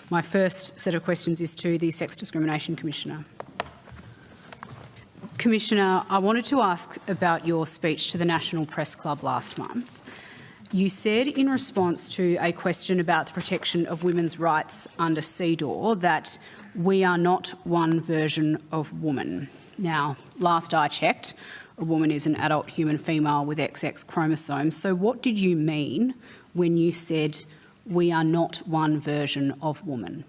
My first set of questions is to the Sex Discrimination Commissioner. Commissioner, I wanted to ask about your speech to the National Press Club last month. You said in response to a question about the protection of women's rights under CEDAW that we are not one version of woman. Now, last I checked, a woman is an adult human female with XX chromosomes. So what did you mean when you said we are not one version of woman?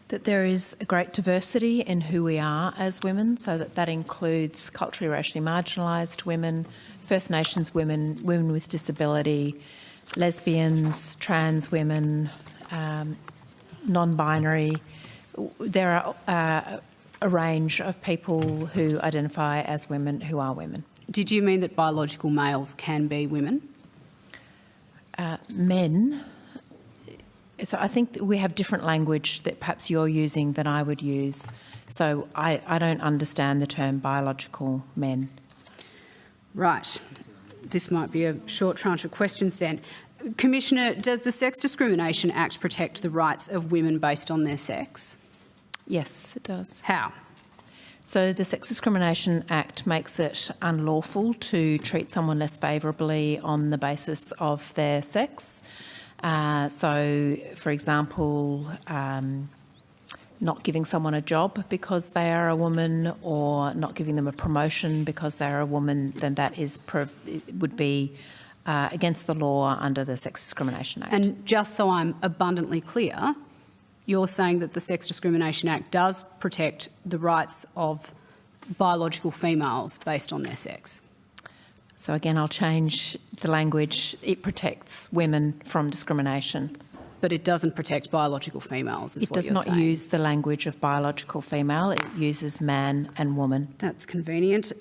That there is a great diversity in who we are as women, so that includes culturally, racially marginalised women, First Nations women, women with disability, lesbians, trans women, non-binary. There are a range of people who identify as women who are women. Did you mean that biological males can be women? Men. So I think that we have different language that perhaps you're using than I would use. So I don't understand the term biological men. Right. This might be a short tranche of questions then. Commissioner, does the Sex Discrimination Act protect the rights of women based on their sex? Yes, it does. How? So the Sex Discrimination Act makes it unlawful to treat someone less favourably on the basis of their sex. So, for example, not giving someone a job because they are a woman, or not giving them a promotion because they are a woman, then that would be against the law under the Sex Discrimination Act. And just so I'm abundantly clear, you're saying that the Sex Discrimination Act does protect the rights of biological females based on their sex? So again, I'll change the language. It protects women from discrimination. But it doesn't protect biological females, is it what you're saying? It does not use the language of biological female. It uses man and woman. That's convenient.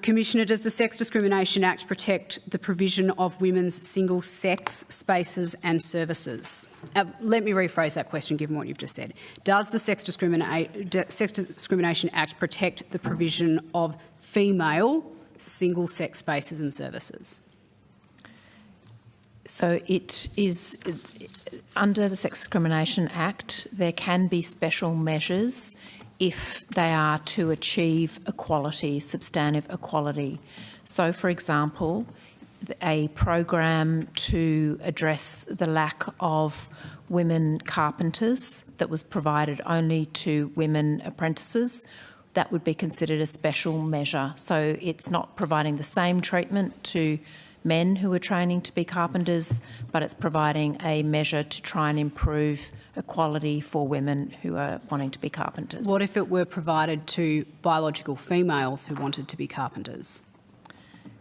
Commissioner, does the Sex Discrimination Act protect the provision of women's single-sex spaces and services? Let me rephrase that question, given what you've just said. Does the Sex Discrimination Act protect the provision of female single-sex spaces and services? So it is, under the Sex Discrimination Act, there can be special measures if they are to achieve equality, substantive equality. So, for example, a program to address the lack of women carpenters that was provided only to women apprentices, that would be considered a special measure. So it's not providing the same treatment to men who are training to be carpenters, but it's providing a measure to try and improve equality for women who are wanting to be carpenters. What if it were provided to biological females who wanted to be carpenters?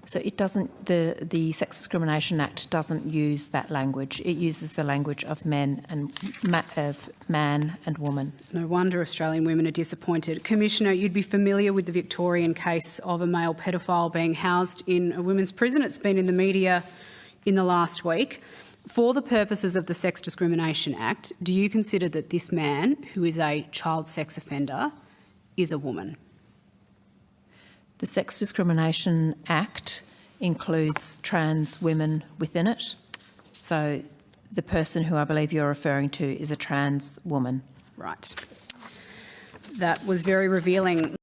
So it doesn't, the Sex Discrimination Act doesn't use that language. It uses the language of man and woman. No wonder Australian women are disappointed. Commissioner, you'd be familiar with the Victorian case of a male pedophile being housed in a women's prison. It's been in the media in the last week. For the purposes of the Sex Discrimination Act, do you consider that this man, who is a child sex offender, is a woman? The Sex Discrimination Act includes trans women within it. So the person who I believe you're referring to is a trans woman. Right. That was very revealing.